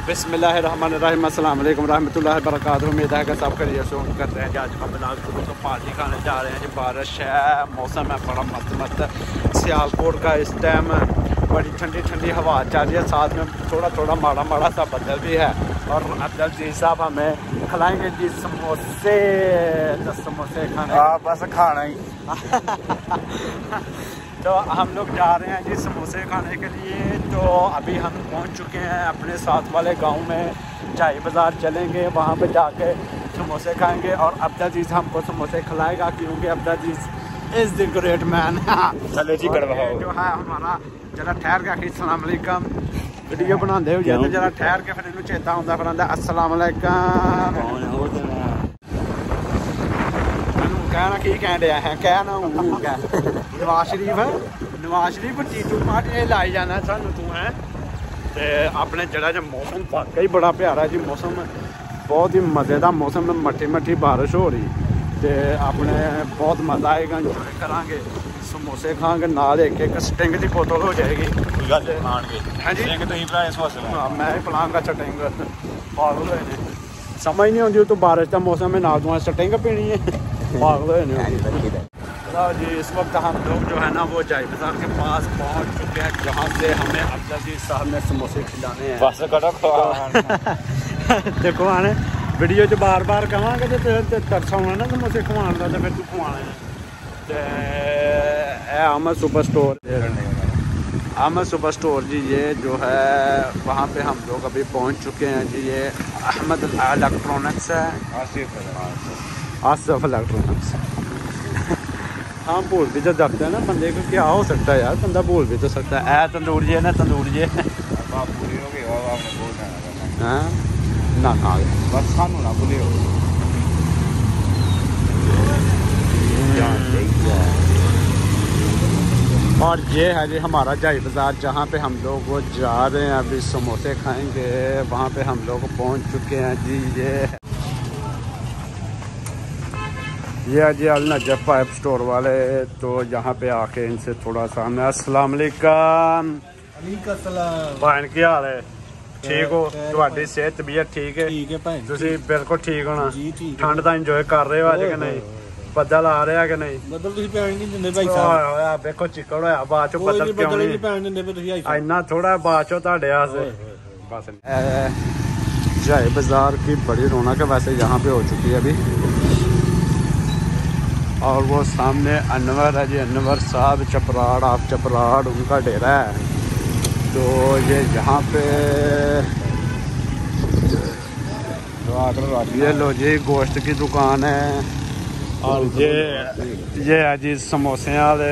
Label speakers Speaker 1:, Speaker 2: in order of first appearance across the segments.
Speaker 1: बिस्मिल्लाहिर्रहमानिर्रहीम, अस्सलाम वालेकुम रहमतुल्लाहि वबरकातुहू। उम्मीद है कि सब खैरियत से करते हैं। आज का ब्लॉग शुरू तो पार्टी खाने जा रहे हैं जी। बारिश है, मौसम है बड़ा मस्त। सियालकोट का इस टाइम बड़ी ठंडी ठंडी हवा चल रही है, साथ में थोड़ा थोड़ा माड़ा सा बदल भी है। और अब्दुल जी साहब हमें खिलाएंगे जी समोसे। तो समोसे खाने
Speaker 2: बस खाना ही
Speaker 1: तो हम लोग जा रहे हैं जी समोसे खाने के लिए। तो अभी हम पहुंच चुके हैं अपने साथ वाले गांव में। जाई बाज़ार चलेंगे, वहां पे जाके समोसे खाएंगे और अब्दुल जी हमको समोसे खिलाएगा, क्योंकि अब्दुल जी इज़ द ग्रेट मैन।
Speaker 2: चले जी करवाओ
Speaker 1: जो है हमारा जरा ठहर के आखिर अस्सलाम वालेकुम वीडियो बनाते हो जाते, जरा ठहर के फिर इन्हों चेता होंगे फिर आंदा अस्सलाम वालेकुम। कहना की कह रहा है, कहना नवाज शरीफ टीटू पार्टी लाई जाना सानू तू है। तो अपने जरा जो मौसम वाकई बड़ा प्यारा जी, मौसम बहुत ही मज़े का मौसम, मट्ठी बारिश हो रही। तो अपने बहुत मज़ा आएगा, इंजॉय करांगे, समोसे खाएंगे, नाल एक स्टिंग की बोतल हो जाएगी। हाँ जी मैं पिलाऊंगा स्टिंग। पागल होए ने, समझ नहीं आती तो बारिश का मौसम है, नाल तुम्हारा स्टिंग पीनी है। पागल होए ने जी। इस वक्त हम लोग जो है ना वो जाई बाज़ार के पास पहुंच चुके हैं, जहाँ से हमें अब्दुल जी साहब ने समोसे खिलाने हैं। देखो आने वीडियो च बार बार कहांगे तो तरस आना ना समोसे खवाने का, तो फिर तू खवाने Ahmed super store. Ahmed super store ji ये जो है वहाँ पे हम लोग अभी पहुँच चुके हैं जी। ये अहमद इलेक्ट्रॉनिक्स है, आसिफ इलेक्ट्रॉनिक्स। हाँ भूल भी तो सकते हैं ना बंदे को, क्या हो सकता है यार, बंदा भूल भी तो सकता है। तंदूर जी है ना, तंदूर जी हाँ ना
Speaker 2: बस सानू ना भूलियो।
Speaker 1: और ये है जी हमारा जाई बाज़ार, जहाँ पे हम लोग वो जा रहे हैं अभी समोसे खाएंगे। वहाँ पे हम लोग पहुँच चुके हैं जी। ये है जी अल नजफ पाइप स्टोर वाले। तो यहाँ पे आके इनसे थोड़ा सा हमें अस्सलाम वालेकुम भाई की हाल है, ठीक हो? ਤੁਹਾਡੀ सेहत तबीयत ठीक है? ਤੁਸੀਂ बिल्कुल ठीक होना। ठंड का इंजॉय कर रहे हो अज कि नहीं? बदल आ रहा कि नहीं?
Speaker 2: बदल ਤੁਸੀਂ ਪੈਣ ਨਹੀਂ ਦਿੰਦੇ ਭਾਈ ਸਾਹਿਬ।
Speaker 1: देखो चिकड़ होया बाद चो बदल क्यों नहीं
Speaker 2: ਪੈਣ ਦਿੰਦੇ ਪਏ ਤੁਸੀਂ
Speaker 1: इन्ना थोड़ा बाद चो ਤੁਹਾਡੇ वास्ते बस। जाए बाजार की बड़ी रौनक है वैसे यहाँ पे हो चुकी है अभी। और वो सामने अनवर है जी, अनवर साहब चपराड़, आप चपराड़ उनका डेरा है। तो ये यहाँ पे ये लो जी गोश्त की दुकान है। और ये है जी समोसे वाले,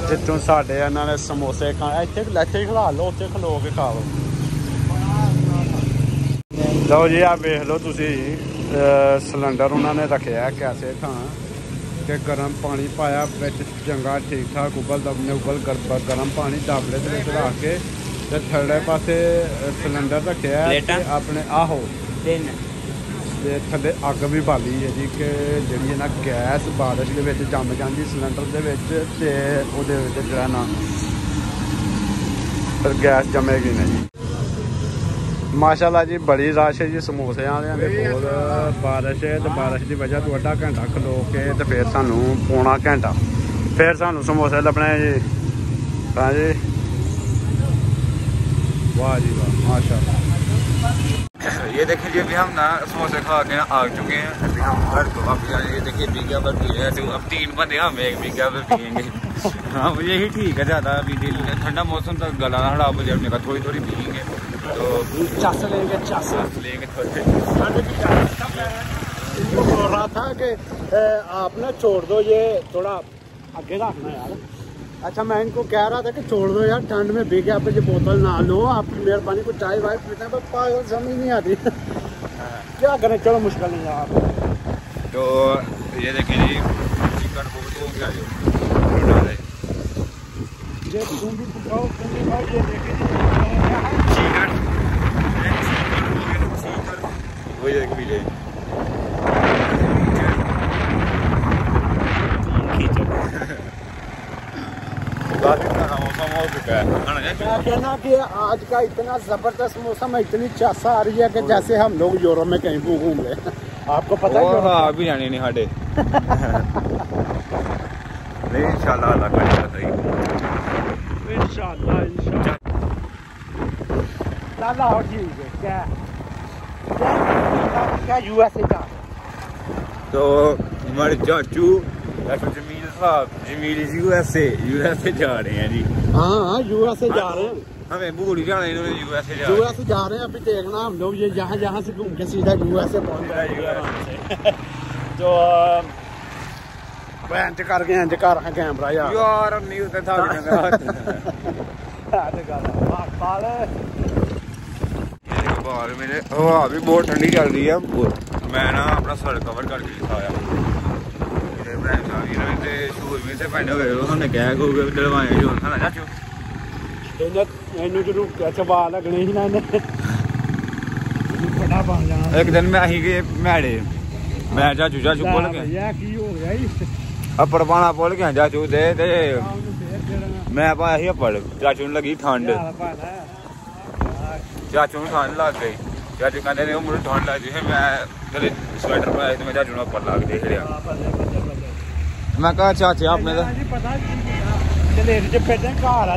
Speaker 1: जितों साढ़े इन्होंने समोसे खाए। इतने खिला लो, उत्ते खलो के खा लो। लो जी आप देख लो तुसी सिलेंडर उन्होंने रखे है कैसे था कि गर्म पानी पाया बिच चंगा ठीक ठाक गर्म पानी दाबले रख के थल्ले पासे सिलेंडर रखे अपने आहो थले अग भी बाली है जी कि जी ना गैस बारिश के जम जाती सिलेंडर के जरा ना फिर गैस जमेगी नहीं जी। माशाल्लाह जी बड़ी रश है जी समोसे वाले कोल। बारिश है तो बारिश की वजह तो अद्धा घंटा खलो के तो फिर सानू पौना घंटा फिर सानू समोसे लभने जी। हाँ जी वाह जी वाह माशाल्लाह।
Speaker 2: ये देखिए जी अभी हम ना समोसे खा के ना आ चुके हैं। अभी हम घर को अब ये देखिए बीघा भर पी रहे हैं। अब 3 बंदे हम 1 बीघा भर पियेंगे। हाँ यही ठीक है, ज़्यादा अभी ठंडा मौसम तक गला ना खराब हो जाए, थोड़ी थोड़ी पियेंगे तो
Speaker 1: चस लेंगे थोड़े। बोल रहा था कि आप ना छोड़ दो, ये थोड़ा आगे रखना यार। अच्छा मैं इनको कह रहा था कि छोड़ दो यार, ठंड में भीगे आप ये बोतल ना लो, आपकी मेहरबानी को चाय वाय पीते हैं, पर पागल समझ नहीं आती क्या करें। चलो मुश्किल नहीं है आप।
Speaker 2: तो ये देखिए जी चिकन को हो गया जो
Speaker 1: ये तुम भी पकाओ, ये देखिए
Speaker 2: वही एक भी ले मौसम हो चुका है
Speaker 1: मैं कहना कि आज का इतना जबरदस्त मौसम है, इतनी चासा आ रही है कि जैसे हम लोग यूरोप में कहीं भी घूम रहे हैं। आपको पता है
Speaker 2: अभी जाने नहीं साढ़े नहीं इंशाल्लाह अल्लाह करेगा सही
Speaker 1: इंशाल्लाह इंशाल्लाह ठीक है। क्या यूएसए का
Speaker 2: तो हमारे चाचू जमील साहब जमील यूएसए जा रहे हैं जी।
Speaker 1: हाँ यूएसए जा रहे हैं,
Speaker 2: हमें भूल जाना इन्होंने यूएसए
Speaker 1: जा रहे हैं। अभी देखना हम लोग ये जहाँ से घूम के सीधा यूएसए पहुँच जाएंगे। तो बेंच करके इंज कर कैमरा यार
Speaker 2: नहीं होता था मेरे हवा भी बहुत ठंडी चल रही है। मैं ना अपना सर कवर करके दिखाया शूज में से पहने हुए उन्होंने क्या डलवाए जो था ना चाचू
Speaker 1: चबा लगने ही ना
Speaker 2: एक दिन मैं ही गए मैड़े मैं चाचू बोल गया अप्पड़ पाना बोल गया चाचू दे मैं पाया ही अप्पड़ चाचू ने लगी ठंड चाचू ने ठंड लग गई चाचू कहते नहीं मुझे ठंड लग गई मैं चले स्वेटर पाया तो मैं चाचू ने अप्पड़ लग देख लिया मैं कहा चाचे आपने तो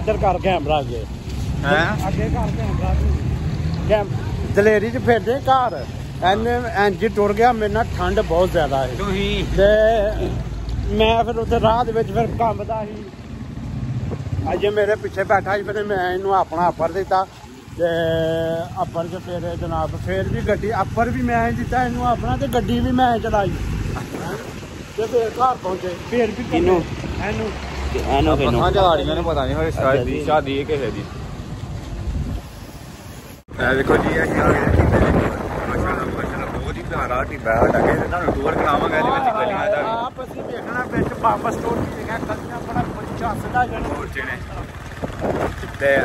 Speaker 1: इधर कर कैमरा अगे दलेरी च फिरदे घर इंज टुर गया मेरे ना ठंड बहुत ज्यादा है ते मैं फिर उसे राह फिर कंबदा ही अज मेरे पिछे बैठा ही फिर मैं इनू अपना अप्पर दिता ते अप्पर च फिर जनाब फिर भी गड्डी अप्पर भी मैं दिता इनू अपना ते गड्डी भी मैं चलाई ते फिर घर पहुंचे फिर भी इनू
Speaker 2: पता नहीं शादी किसे दी देखो जी बहुत ही प्यारा टिब्बा टूर करावांगे
Speaker 1: आप ਅਸੀਂ ਦੇਖਣਾ ਵਿੱਚ ਵਾਪਸ ਟੋਰ ਕੀ ਹੈਗਾ ਗਲੀਆਂ ਬੜਾ ਚੱਸਦਾ
Speaker 2: ਜਣੇ ਤੇ ਆ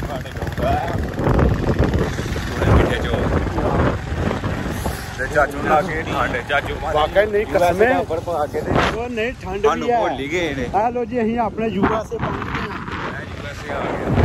Speaker 2: ਸਾਡੇ ਮਿੱਠੇ ਜੋ ਤੇ ਚਾਚੂ ਲਾ ਕੇ ਠੰਡ ਚਾਚੂ
Speaker 1: ਵਾਕਈ ਨਹੀਂ ਕਸਮੇ
Speaker 2: ਉੱਪਰ ਪਾ ਕੇ ਤੇ
Speaker 1: ਉਹ ਨਹੀਂ ਠੰਡ ਵੀ ਹੈ
Speaker 2: ਭੁੱਲ ਹੀ ਗਏ ਨੇ
Speaker 1: ਆ ਲੋ ਜੀ ਅਸੀਂ ਆਪਣੇ ਯੂਐਸਏ ਪਹੁੰਚ ਗਏ
Speaker 2: ਯੂਐਸਏ ਆ ਗਏ